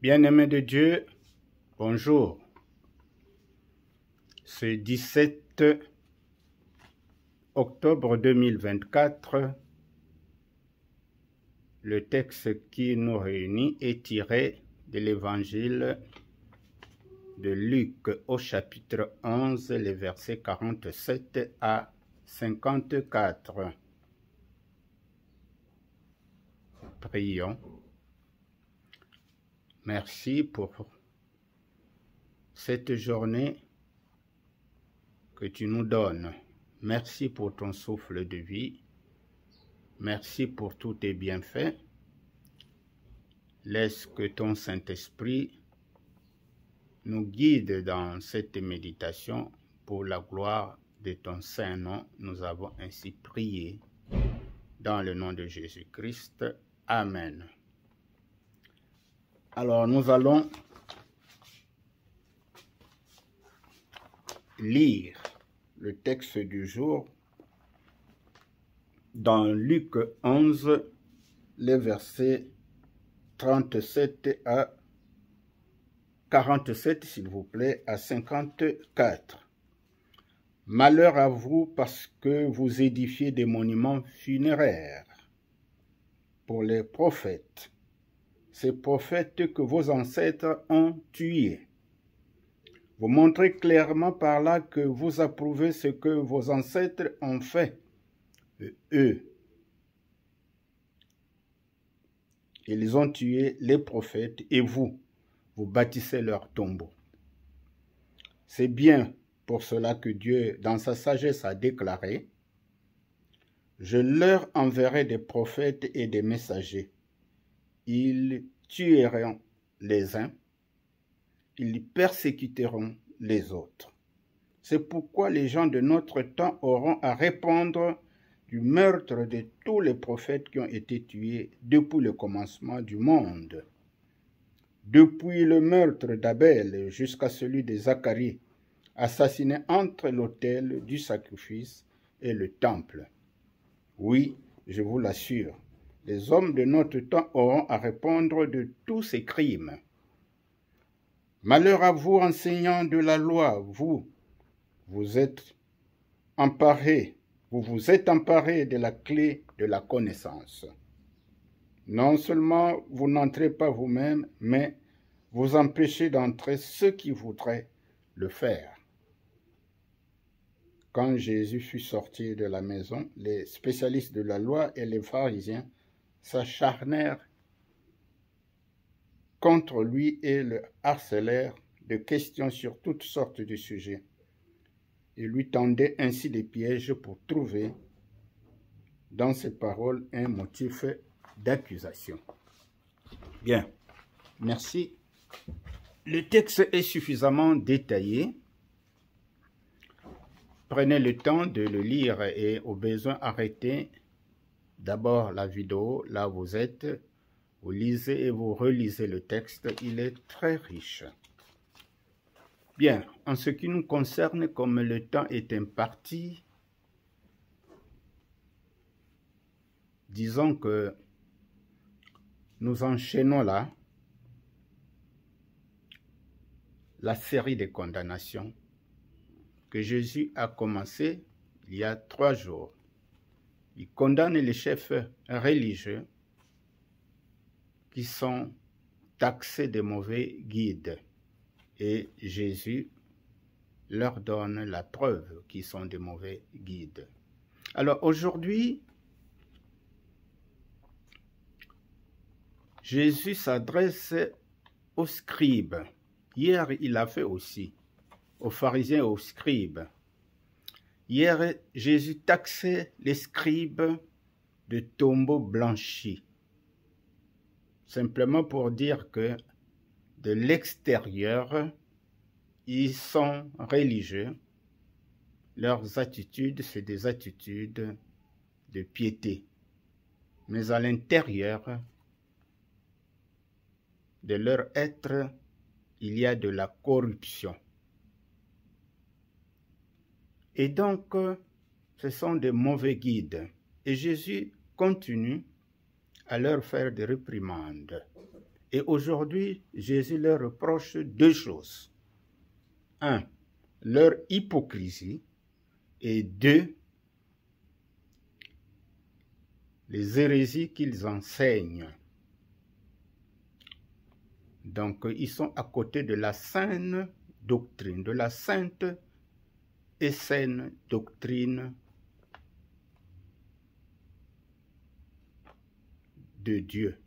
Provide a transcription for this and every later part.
Bien-aimés de Dieu, bonjour. Ce 17 octobre 2024, le texte qui nous réunit est tiré de l'évangile de Luc au chapitre 11, les versets 47 à 54. Prions. Merci pour cette journée que tu nous donnes. Merci pour ton souffle de vie. Merci pour tous tes bienfaits. Laisse que ton Saint-Esprit nous guide dans cette méditation pour la gloire de ton saint nom. Nous avons ainsi prié dans le nom de Jésus-Christ. Amen. Alors nous allons lire le texte du jour dans Luc 11, les versets 37 à 47, s'il vous plaît, à 54. Malheur à vous parce que vous édifiez des monuments funéraires pour les prophètes, ces prophètes que vos ancêtres ont tués. Vous montrez clairement par là que vous approuvez ce que vos ancêtres ont fait, eux. Ils ont tué les prophètes et vous bâtissez leur tombeau. C'est bien pour cela que Dieu, dans sa sagesse, a déclaré « Je leur enverrai des prophètes et des messagers. Ils tueront les uns, ils persécuteront les autres. C'est pourquoi les gens de notre temps auront à répondre du meurtre de tous les prophètes qui ont été tués depuis le commencement du monde. Depuis le meurtre d'Abel jusqu'à celui de Zacharie, assassiné entre l'autel du sacrifice et le temple. Oui, je vous l'assure, les hommes de notre temps auront à répondre de tous ces crimes. Malheur à vous, enseignants de la loi, vous vous êtes emparés de la clé de la connaissance. Non seulement vous n'entrez pas vous-même, mais vous empêchez d'entrer ceux qui voudraient le faire. Quand Jésus fut sorti de la maison, les spécialistes de la loi et les pharisiens s'acharnèrent contre lui et le harcelèrent de questions sur toutes sortes de sujets. Ils lui tendaient ainsi des pièges pour trouver dans ses paroles un motif d'accusation. Bien, merci. Le texte est suffisamment détaillé. Prenez le temps de le lire et au besoin arrêtez d'abord la vidéo, là où vous êtes. Vous lisez et vous relisez le texte, il est très riche. Bien, en ce qui nous concerne, comme le temps est imparti, disons que nous enchaînons là la série de condamnations que Jésus a commencé il y a 3 jours. Il condamne les chefs religieux qui sont taxés de mauvais guides. Et Jésus leur donne la preuve qu'ils sont de mauvais guides. Alors aujourd'hui, Jésus s'adresse aux scribes. Hier, il l'a fait aussi, aux pharisiens et aux scribes. Hier, Jésus taxait les scribes de tombeaux blanchis. Simplement pour dire que de l'extérieur, ils sont religieux. Leurs attitudes, c'est des attitudes de piété. Mais à l'intérieur de leur être, il y a de la corruption. Et donc, ce sont des mauvais guides. Et Jésus continue à leur faire des réprimandes. Et aujourd'hui, Jésus leur reproche deux choses. Un, leur hypocrisie. Et deux, les hérésies qu'ils enseignent. Donc, ils sont à côté de la saine doctrine, de la sainte et saine doctrine de Dieu.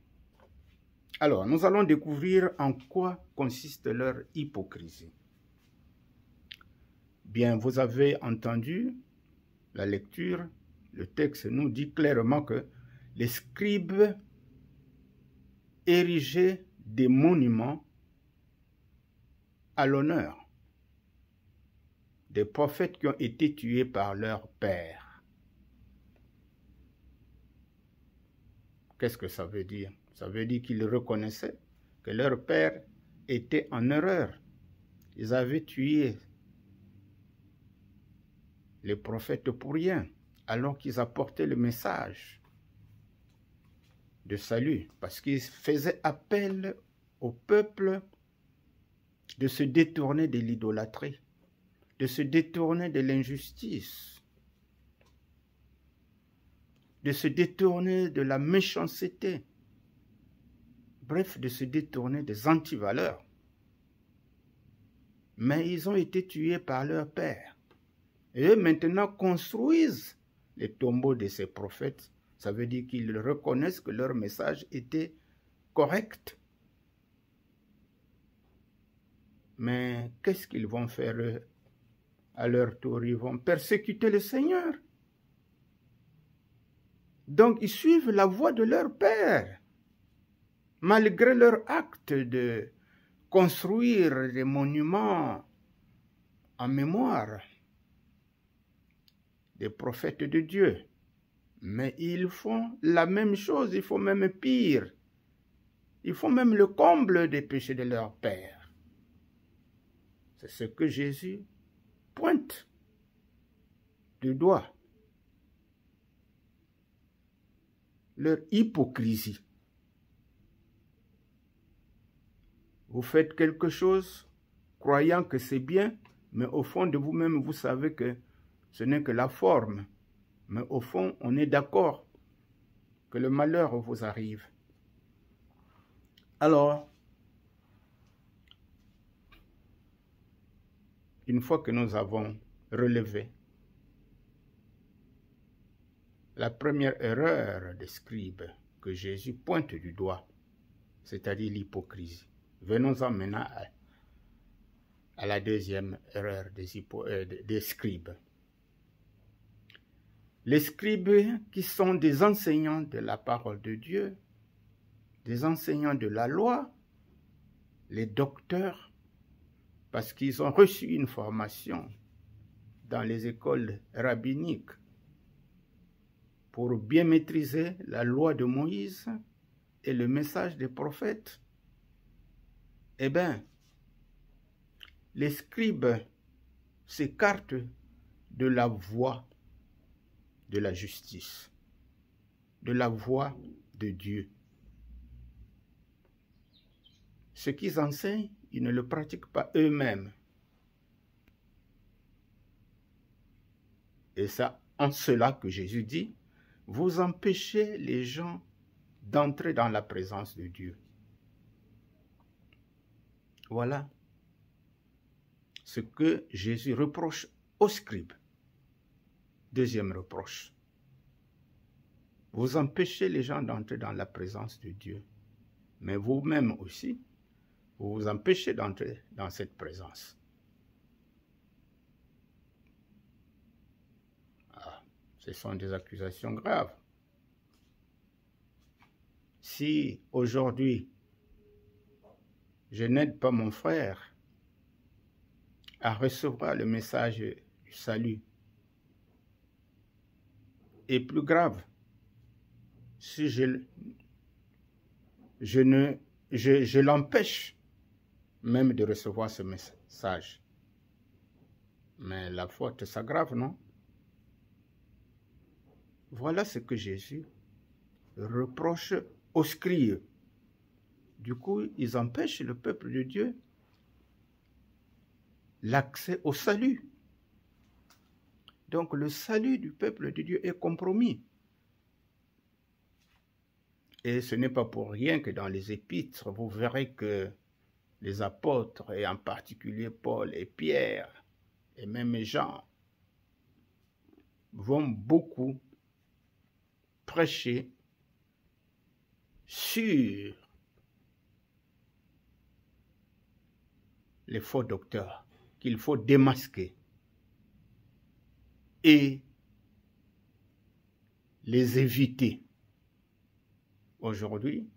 Alors, nous allons découvrir en quoi consiste leur hypocrisie. Bien, vous avez entendu la lecture, le texte nous dit clairement que les scribes érigeaient des monuments à l'honneur des prophètes qui ont été tués par leur père. Qu'est-ce que ça veut dire? Ça veut dire qu'ils reconnaissaient que leur père était en erreur. Ils avaient tué les prophètes pour rien, alors qu'ils apportaient le message de salut, parce qu'ils faisaient appel au peuple de se détourner de l'idolâtrie, de se détourner de l'injustice, de se détourner de la méchanceté, bref, de se détourner des antivaleurs. Mais ils ont été tués par leur père. Et eux maintenant construisent les tombeaux de ces prophètes. Ça veut dire qu'ils reconnaissent que leur message était correct. Mais qu'est-ce qu'ils vont faire eux? À leur tour, ils vont persécuter le Seigneur. Donc, ils suivent la voie de leur père, malgré leur acte de construire des monuments en mémoire des prophètes de Dieu. Mais ils font la même chose, ils font même pire. Ils font même le comble des péchés de leur père. C'est ce que Jésus pointe du doigt. Leur hypocrisie. Vous faites quelque chose croyant que c'est bien, mais au fond de vous-même, vous savez que ce n'est que la forme. Mais au fond, on est d'accord que le malheur vous arrive. Alors, une fois que nous avons relevé la première erreur des scribes que Jésus pointe du doigt, c'est-à-dire l'hypocrisie, venons-en maintenant à la deuxième erreur des scribes. Les scribes qui sont des enseignants de la parole de Dieu, des enseignants de la loi, les docteurs, parce qu'ils ont reçu une formation dans les écoles rabbiniques pour bien maîtriser la loi de Moïse et le message des prophètes. Eh bien, les scribes s'écartent de la voie de la justice, de la voie de Dieu. Ce qu'ils enseignent, ils ne le pratiquent pas eux-mêmes. Et c'est en cela que Jésus dit, vous empêchez les gens d'entrer dans la présence de Dieu. Voilà ce que Jésus reproche aux scribes. Deuxième reproche. Vous empêchez les gens d'entrer dans la présence de Dieu. Mais vous-même aussi, vous vous empêchez d'entrer dans cette présence. Ah, ce sont des accusations graves. Si aujourd'hui, je n'aide pas mon frère à recevoir le message du salut, et plus grave, si je l'empêche même de recevoir ce message. Mais la faute s'aggrave, non? Voilà ce que Jésus reproche aux scribes. Du coup, ils empêchent le peuple de Dieu l'accès au salut. Donc le salut du peuple de Dieu est compromis. Et ce n'est pas pour rien que dans les épîtres, vous verrez que les apôtres, et en particulier Paul et Pierre, et même Jean, vont beaucoup prêcher sur les faux docteurs qu'il faut démasquer et les éviter. Aujourd'hui,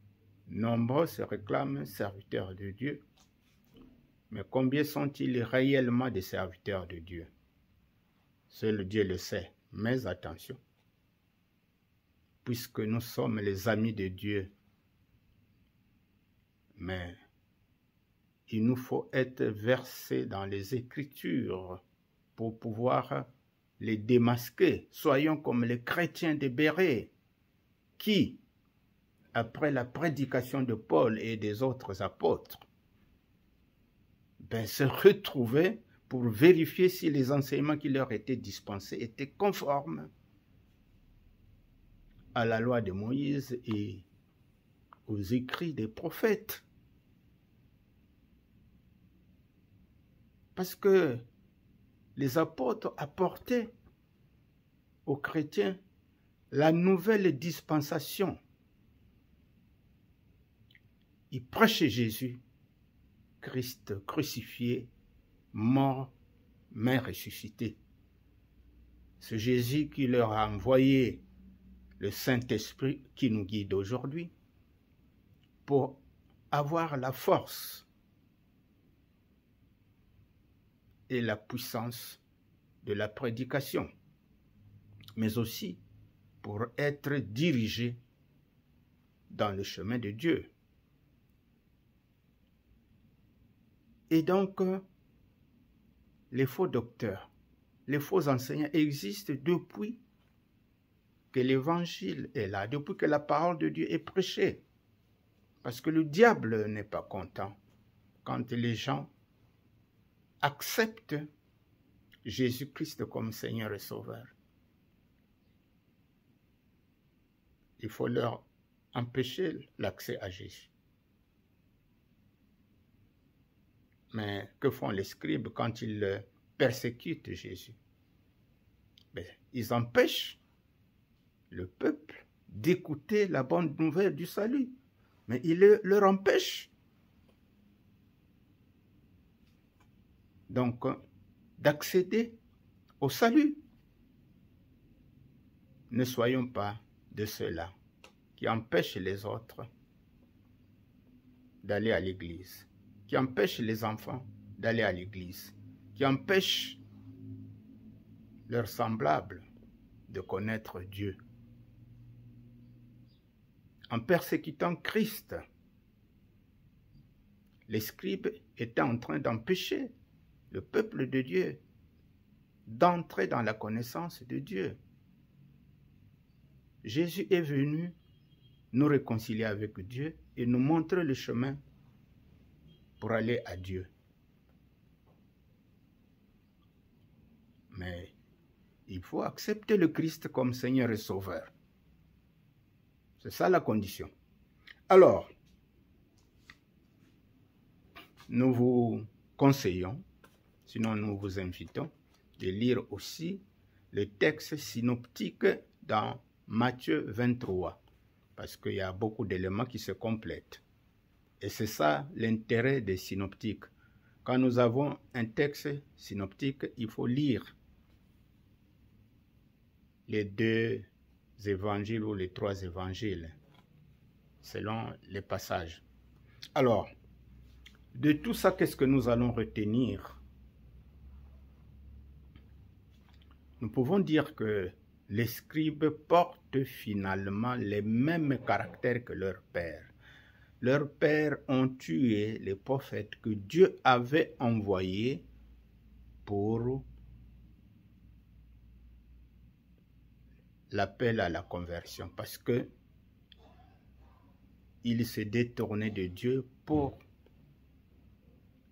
nombreux se réclament serviteurs de Dieu, mais combien sont-ils réellement des serviteurs de Dieu? Seul Dieu le sait, mais attention, puisque nous sommes les amis de Dieu, mais il nous faut être versés dans les Écritures pour pouvoir les démasquer. Soyons comme les chrétiens de Bérée, qui, après la prédication de Paul et des autres apôtres, se retrouvaient pour vérifier si les enseignements qui leur étaient dispensés étaient conformes à la loi de Moïse et aux écrits des prophètes. Parce que les apôtres apportaient aux chrétiens la nouvelle dispensation. Ils prêchaient Jésus, Christ crucifié, mort, mais ressuscité. C'est Jésus qui leur a envoyé le Saint-Esprit qui nous guide aujourd'hui pour avoir la force et la puissance de la prédication, mais aussi pour être dirigé dans le chemin de Dieu. Et donc, les faux docteurs, les faux enseignants existent depuis que l'évangile est là, depuis que la parole de Dieu est prêchée. Parce que le diable n'est pas content quand les gens acceptent Jésus-Christ comme Seigneur et Sauveur. Il faut leur empêcher l'accès à Jésus. Mais que font les scribes quand ils persécutent Jésus? Ils empêchent le peuple d'écouter la bonne nouvelle du salut. Mais ils leur empêchent donc d'accéder au salut. Ne soyons pas de ceux-là qui empêchent les autres d'aller à l'église, qui empêchent les enfants d'aller à l'église, qui empêchent leurs semblables de connaître Dieu. En persécutant Christ, les scribes étaient en train d'empêcher le peuple de Dieu d'entrer dans la connaissance de Dieu. Jésus est venu nous réconcilier avec Dieu et nous montrer le chemin pour aller à Dieu. Mais il faut accepter le Christ comme Seigneur et Sauveur. C'est ça la condition. Alors, nous vous conseillons, sinon nous vous invitons, de lire aussi le texte synoptique dans Matthieu 23, parce qu'il y a beaucoup d'éléments qui se complètent. Et c'est ça l'intérêt des synoptiques. Quand nous avons un texte synoptique, il faut lire les 2 évangiles ou les 3 évangiles, selon les passages. Alors, de tout ça, qu'est-ce que nous allons retenir? Nous pouvons dire que les scribes portent finalement les mêmes caractères que leurs pères. Leurs pères ont tué les prophètes que Dieu avait envoyés pour l'appel à la conversion. Parce que ils se détournaient de Dieu pour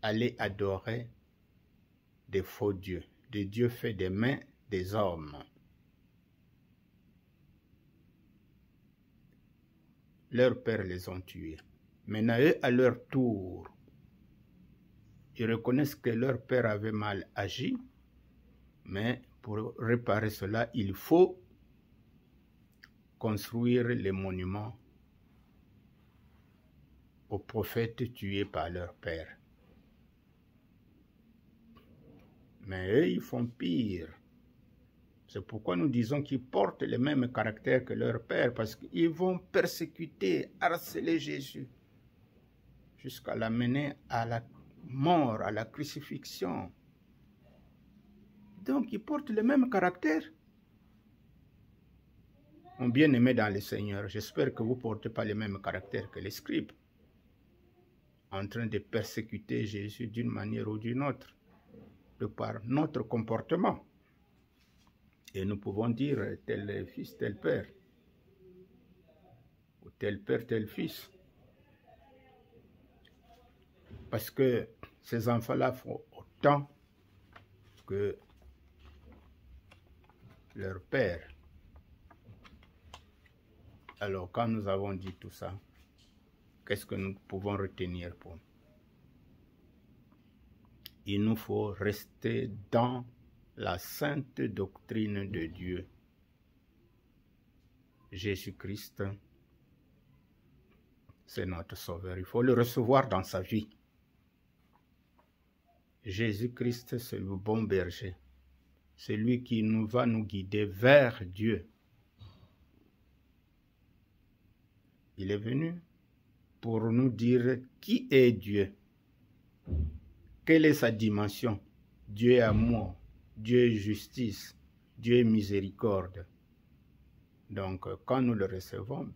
aller adorer des faux dieux, des dieux faits des mains des hommes. Leurs pères les ont tués. Maintenant, eux, à leur tour, ils reconnaissent que leur père avait mal agi, mais pour réparer cela, il faut construire les monuments aux prophètes tués par leur père. Mais eux, ils font pire. C'est pourquoi nous disons qu'ils portent le même caractère que leur père, parce qu'ils vont persécuter, harceler Jésus, jusqu'à l'amener à la mort, à la crucifixion. Donc, ils portent le même caractère. Mon bien-aimé dans le Seigneur, j'espère que vous ne portez pas le même caractère que les scribes, en train de persécuter Jésus d'une manière ou d'une autre, de par notre comportement. Et nous pouvons dire tel fils, tel père, ou tel père, tel fils. Parce que ces enfants-là font autant que leur père. Alors, quand nous avons dit tout ça, qu'est-ce que nous pouvons retenir pour nous? Il nous faut rester dans la sainte doctrine de Dieu. Jésus-Christ, c'est notre Sauveur. Il faut le recevoir dans sa vie. Jésus-Christ, c'est le bon berger. C'est lui qui va nous guider vers Dieu. Il est venu pour nous dire qui est Dieu. Quelle est sa dimension? Dieu est amour, Dieu est justice, Dieu est miséricorde. Donc, quand nous le recevons,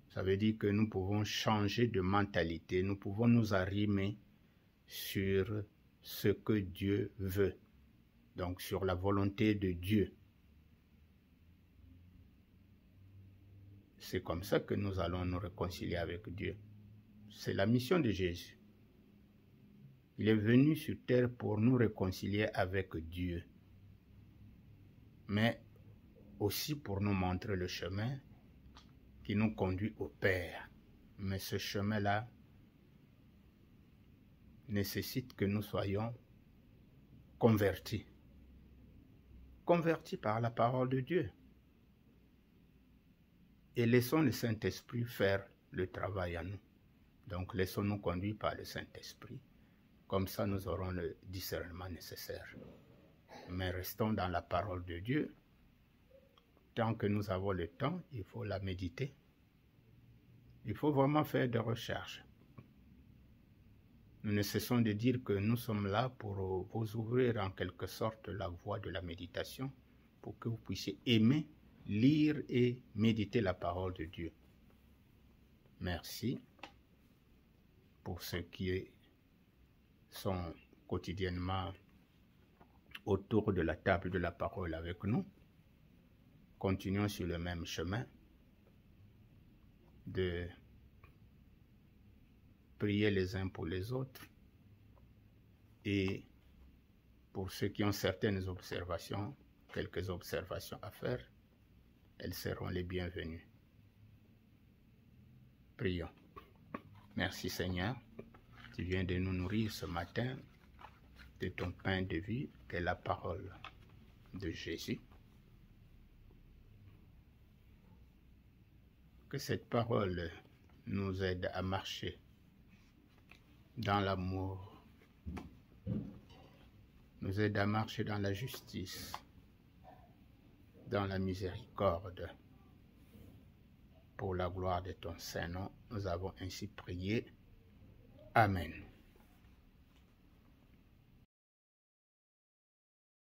ça veut dire que nous pouvons changer de mentalité, nous pouvons nous arrimer sur ce que Dieu veut, donc sur la volonté de Dieu. C'est comme ça que nous allons nous réconcilier avec Dieu. C'est la mission de Jésus. Il est venu sur terre pour nous réconcilier avec Dieu, mais aussi pour nous montrer le chemin qui nous conduit au Père. Mais ce chemin-là nécessite que nous soyons convertis. Convertis par la parole de Dieu. Et laissons le Saint-Esprit faire le travail à nous. Donc laissons-nous conduire par le Saint-Esprit. Comme ça, nous aurons le discernement nécessaire. Mais restons dans la parole de Dieu. Tant que nous avons le temps, il faut la méditer. Il faut vraiment faire des recherches. Nous ne cessons de dire que nous sommes là pour vous ouvrir en quelque sorte la voie de la méditation, pour que vous puissiez aimer, lire et méditer la parole de Dieu. Merci pour ceux qui sont quotidiennement autour de la table de la parole avec nous. Continuons sur le même chemin de prier les uns pour les autres, et pour ceux qui ont certaines observations, quelques observations à faire, elles seront les bienvenues. Prions. Merci Seigneur, tu viens de nous nourrir ce matin de ton pain de vie, qui est la parole de Jésus. Que cette parole nous aide à marcher dans l'amour, nous aide à marcher dans la justice, dans la miséricorde. Pour la gloire de ton Saint-Nom, nous avons ainsi prié. Amen.